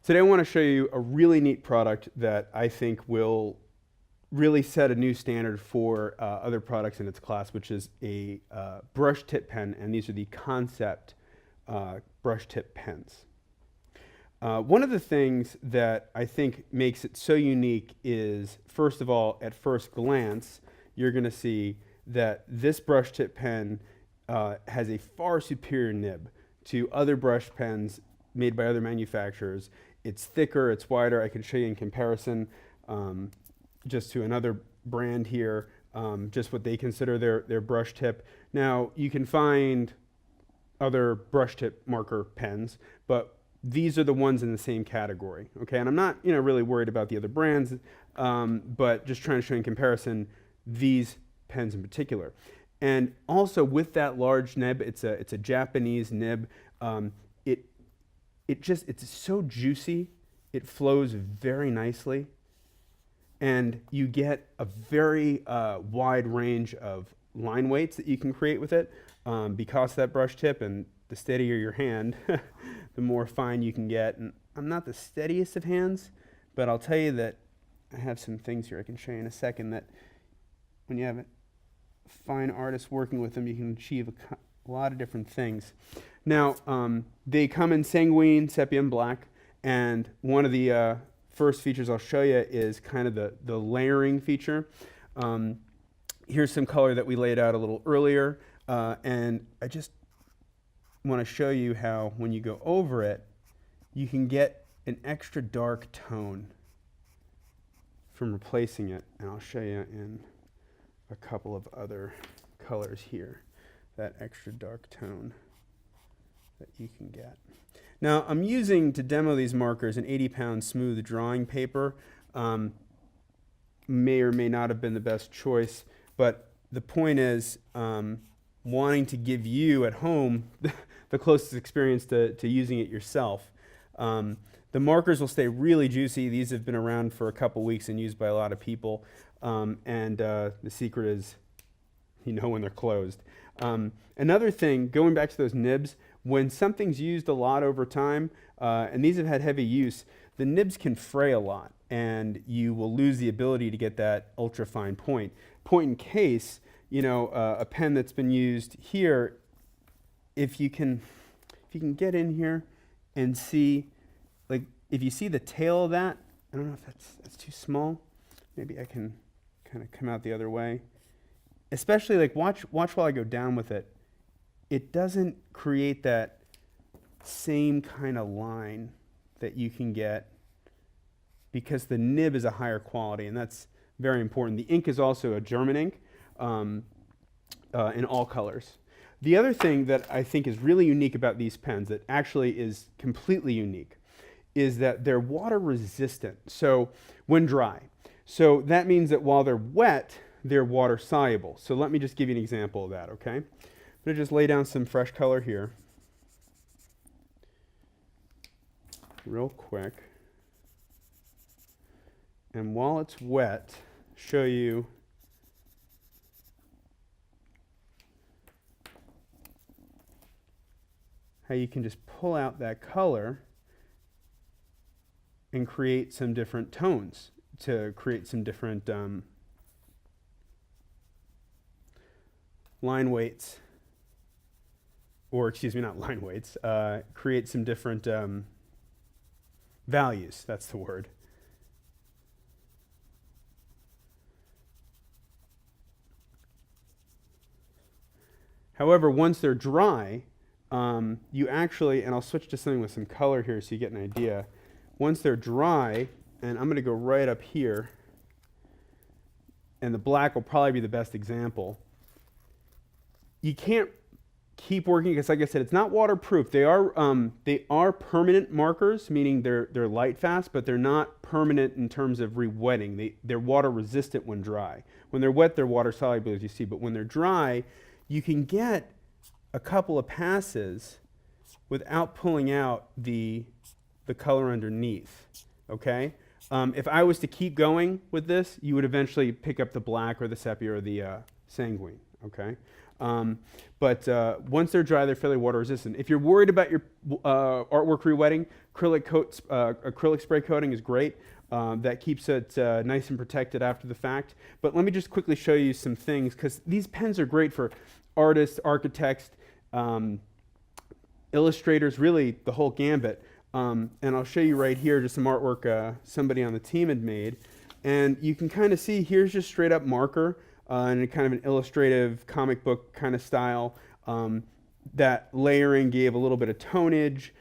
Today I want to show you a really neat product that I think will really set a new standard for other products in its class, which is a brush tip pen, and these are the Concept brush tip pens. One of the things that I think makes it so unique is, first of all, at first glance, you're going to see that this brush tip pen has a far superior nib to other brush pens made by other manufacturers. It's thicker, it's wider. I can show you in comparison just to another brand here, just what they consider their brush tip. Now, you can find other brush tip marker pens, but these are the ones in the same category, okay? And I'm not, really worried about the other brands, but just trying to show you in comparison these pens in particular. And also with that large nib, it's a Japanese nib. It's so juicy, it flows very nicely, and you get a very wide range of line weights that you can create with it because of that brush tip, and the steadier your hand, the more fine you can get. And I'm not the steadiest of hands, but I'll tell you that I have some things here I can show you in a second that when you have a fine artist working with them, you can achieve a lot of different things. Now, they come in sanguine, sepia, and black, and one of the first features I'll show you is kind of the layering feature. Here's some color that we laid out a little earlier, and I just want to show you how when you go over it, you can get an extra dark tone from replacing it, and I'll show you in a couple of other colors here, that extra dark tone that you can get. Now, I'm using, to demo these markers, an 80-pound smooth drawing paper. May or may not have been the best choice, but the point is wanting to give you at home the closest experience to using it yourself. The markers will stay really juicy. These have been around for a couple weeks and used by a lot of people. And the secret is when they're closed. Another thing, going back to those nibs, when something's used a lot over time, and these have had heavy use, the nibs can fray a lot, and you will lose the ability to get that ultra fine point. Point in case, a pen that's been used here, if you can get in here and see, like if you see the tail of that, I don't know if that's too small. Maybe I can kind of come out the other way. Especially like watch while I go down with it. It doesn't create that same kind of line that you can get because the nib is a higher quality, and that's very important. The ink is also a German ink in all colors. The other thing that I think is really unique about these pens, that actually is completely unique, is that they're water resistant, so when dry. So that means that while they're wet, they're water soluble. So let me just give you an example of that, okay? I'm going to just lay down some fresh color here real quick. And while it's wet, show you how you can just pull out that color and create some different tones to create some different line weights, or excuse me, not line weights, create some different values, that's the word. However, once they're dry, you actually, and I'll switch to something with some color here so you get an idea. Once they're dry, and I'm going to go right up here, and the black will probably be the best example. You can't keep working because, like I said, it's not waterproof. They are permanent markers, meaning they're light fast, but they're not permanent in terms of re-wetting. They're water resistant when dry. When they're wet, they're water soluble, as you see. But when they're dry, you can get a couple of passes without pulling out the color underneath. Okay. If I was to keep going with this, you would eventually pick up the black or the sepia or the sanguine. Okay. But once they're dry, they're fairly water resistant. If you're worried about your artwork re-wetting, acrylic spray coating is great. That keeps it nice and protected after the fact. But let me just quickly show you some things, because these pens are great for artists, architects, illustrators, really the whole gambit. And I'll show you right here just some artwork somebody on the team had made. And you can kind of see here's just straight up marker and a kind of an illustrative comic book kind of style. That layering gave a little bit of tonnage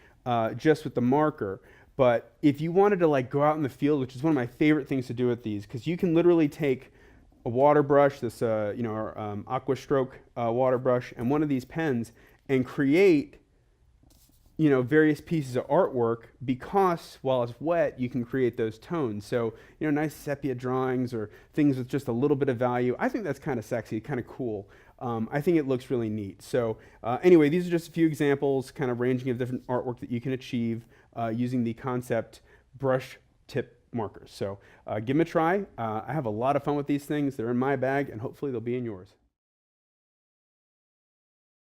just with the marker. But if you wanted to like go out in the field, which is one of my favorite things to do with these, because you can literally take a water brush, this our Aqua Stroke water brush, and one of these pens, and create various pieces of artwork, because while it's wet, you can create those tones. So, nice sepia drawings or things with just a little bit of value. I think that's kind of sexy, kind of cool. I think it looks really neat. So anyway, these are just a few examples, kind of ranging of different artwork that you can achieve using the Concept brush tip markers. So give them a try. I have a lot of fun with these things. They're in my bag, and hopefully they'll be in yours.